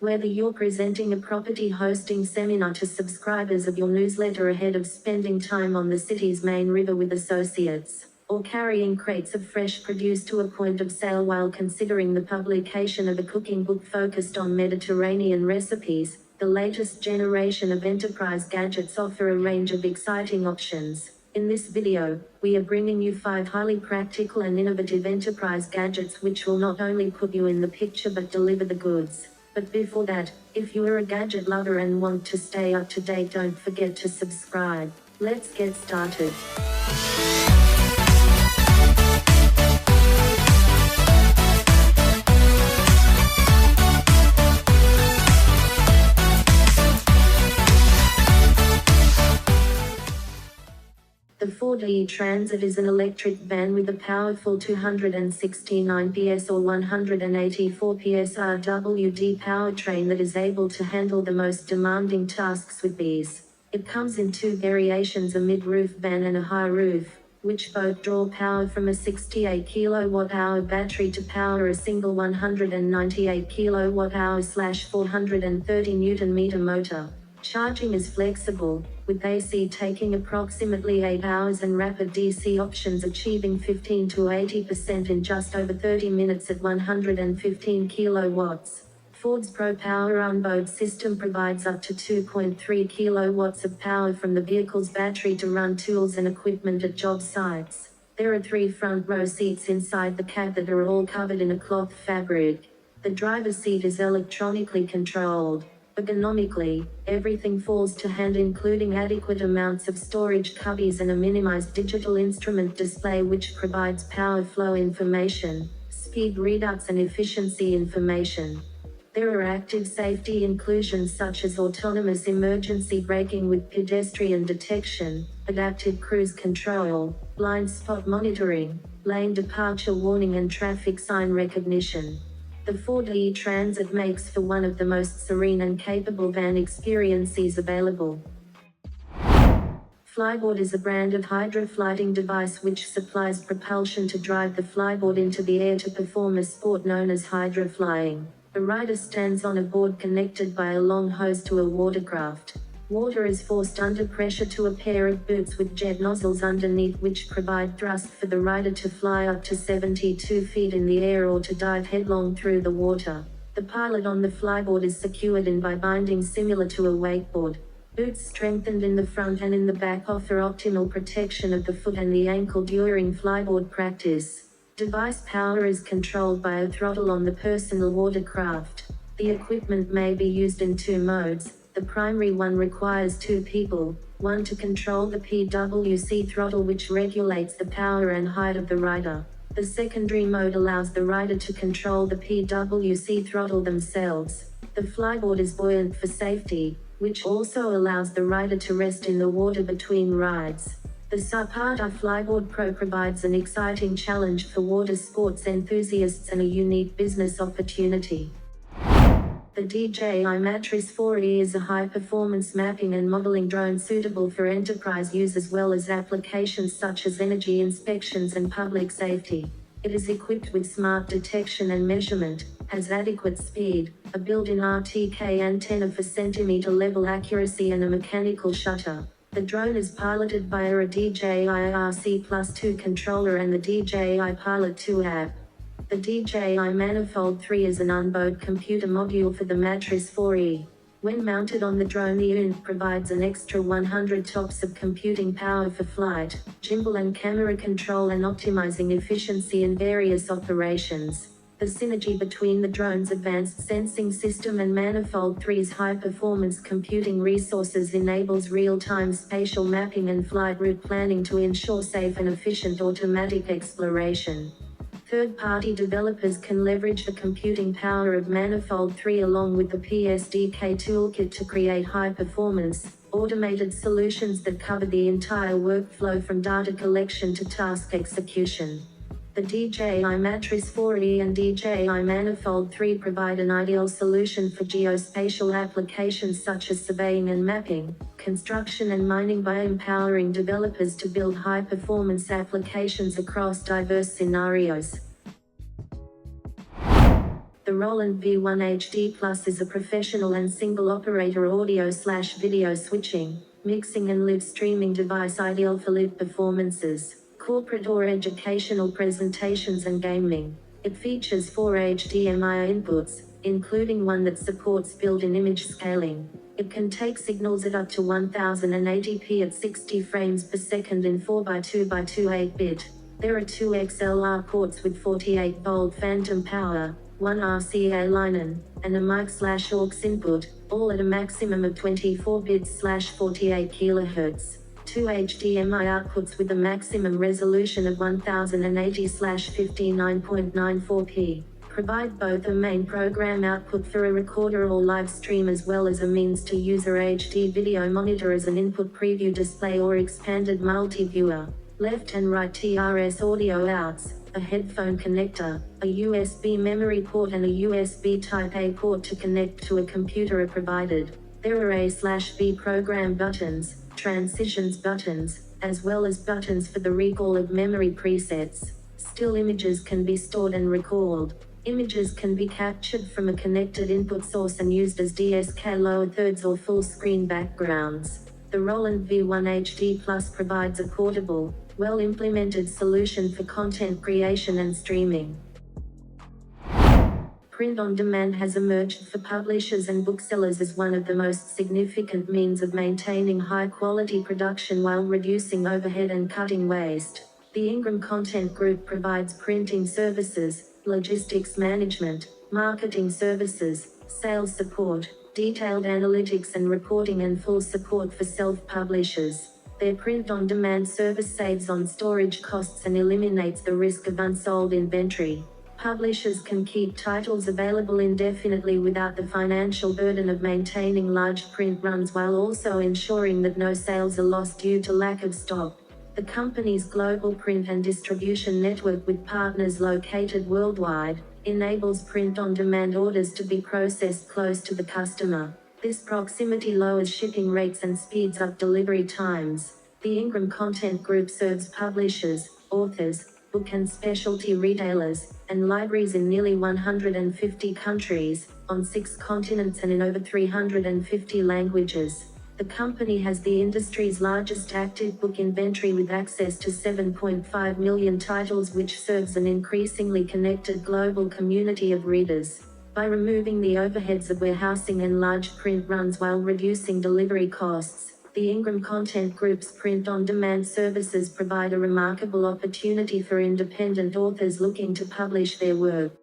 Whether you're presenting a property hosting seminar to subscribers of your newsletter ahead of spending time on the city's main river with associates, or carrying crates of fresh produce to a point of sale while considering the publication of a cooking book focused on Mediterranean recipes, the latest generation of enterprise gadgets offer a range of exciting options. In this video, we are bringing you 5 highly practical and innovative enterprise gadgets which will not only put you in the picture but deliver the goods. But before that, if you are a gadget lover and want to stay up to date, don't forget to subscribe. Let's get started. The Ford E-Transit is an electric van with a powerful 269 PS or 184 PS RWD powertrain that is able to handle the most demanding tasks with ease. It comes in 2 variations, a mid-roof van and a high roof, which both draw power from a 68 kWh battery to power a single 198 kWh/430 Nm motor. Charging is flexible, with AC taking approximately 8 hours and rapid DC options achieving 15 to 80% in just over 30 minutes at 115 kilowatts. Ford's Pro Power onboard system provides up to 2.3 kilowatts of power from the vehicle's battery to run tools and equipment at job sites. There are 3 front row seats inside the cab that are all covered in a cloth fabric. The driver's seat is electronically controlled. Ergonomically, everything falls to hand, including adequate amounts of storage cubbies and a minimized digital instrument display which provides power flow information, speed readouts and efficiency information. There are active safety inclusions such as autonomous emergency braking with pedestrian detection, adaptive cruise control, blind spot monitoring, lane departure warning and traffic sign recognition. The Ford E-Transit makes for one of the most serene and capable van experiences available. FLYBOARD is a brand of hydroflighting device which supplies propulsion to drive the flyboard into the air to perform a sport known as hydroflying. A rider stands on a board connected by a long hose to a watercraft. Water is forced under pressure to a pair of boots with jet nozzles underneath which provide thrust for the rider to fly up to 72 feet in the air or to dive headlong through the water. The pilot on the flyboard is secured in by bindings similar to a wakeboard. Boots strengthened in the front and in the back offer optimal protection of the foot and the ankle during flyboard practice. Device power is controlled by a throttle on the personal watercraft. The equipment may be used in 2 modes. The primary one requires 2 people, one to control the PWC throttle which regulates the power and height of the rider. The secondary mode allows the rider to control the PWC throttle themselves. The flyboard is buoyant for safety, which also allows the rider to rest in the water between rides. The ZAPATA FLYBOARD Pro provides an exciting challenge for water sports enthusiasts and a unique business opportunity. The DJI MATRICE 4E is a high-performance mapping and modeling drone suitable for enterprise use as well as applications such as energy inspections and public safety. It is equipped with smart detection and measurement, has adequate speed, a built-in RTK antenna for centimeter-level accuracy and a mechanical shutter. The drone is piloted via a DJI RC+2 controller and the DJI Pilot 2 app. The DJI Manifold 3 is an onboard computer module for the MATRICE 4E. When mounted on the drone, the unit provides an extra 100 TOPS of computing power for flight, gimbal and camera control and optimizing efficiency in various operations. The synergy between the drone's advanced sensing system and Manifold 3's high-performance computing resources enables real-time spatial mapping and flight route planning to ensure safe and efficient automatic exploration. Third-party developers can leverage the computing power of Manifold 3 along with the PSDK toolkit to create high-performance, automated solutions that cover the entire workflow from data collection to task execution. The DJI MATRICE 4E and DJI Manifold 3 provide an ideal solution for geospatial applications such as surveying and mapping, construction and mining by empowering developers to build high-performance applications across diverse scenarios. The Roland V1 HD Plus is a professional and single-operator audio/video switching, mixing and live streaming device ideal for live performances, corporate or educational presentations and gaming. It features 4 HDMI inputs, including one that supports built-in image scaling. It can take signals at up to 1080p at 60 frames per second in 4x2x2 8-bit. There are 2 XLR ports with 48-volt phantom power, 1 RCA line-in, and a mic/aux input, all at a maximum of 24 bits/48 kHz. 2 HDMI outputs with a maximum resolution of 1080/59.94p. Provide both a main program output for a recorder or live stream as well as a means to use a HD video monitor as an input preview display or expanded multi-viewer. Left and right TRS audio outs, a headphone connector, a USB memory port and a USB Type-A port to connect to a computer are provided. There are A/B program buttons, transitions buttons, as well as buttons for the recall of memory presets. Still images can be stored and recalled. Images can be captured from a connected input source and used as DSK lower thirds or full screen backgrounds. The Roland V1 HD Plus provides a portable, well-implemented solution for content creation and streaming. Print on demand has emerged for publishers and booksellers as one of the most significant means of maintaining high-quality production while reducing overhead and cutting waste. The INGRAM Content Group provides printing services, logistics management, marketing services, sales support, detailed analytics and reporting and full support for self-publishers. Their print-on-demand service saves on storage costs and eliminates the risk of unsold inventory. Publishers can keep titles available indefinitely without the financial burden of maintaining large print runs while also ensuring that no sales are lost due to lack of stock. The company's global print and distribution network with partners located worldwide enables print-on-demand orders to be processed close to the customer. This proximity lowers shipping rates and speeds up delivery times. The INGRAM Content Group serves publishers, authors, book and specialty retailers, and libraries in nearly 150 countries, on 6 continents and in over 350 languages. The company has the industry's largest active book inventory with access to 7.5 million titles, which serves an increasingly connected global community of readers. By removing the overheads of warehousing and large print runs while reducing delivery costs, the INGRAM Content Group's print-on-demand services provide a remarkable opportunity for independent authors looking to publish their work.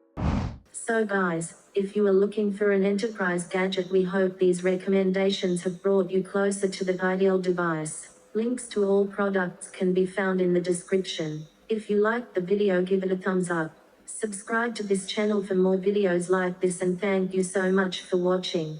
So guys, if you are looking for an enterprise gadget, we hope these recommendations have brought you closer to the ideal device. Links to all products can be found in the description. If you liked the video, give it a thumbs up. Subscribe to this channel for more videos like this, and thank you so much for watching.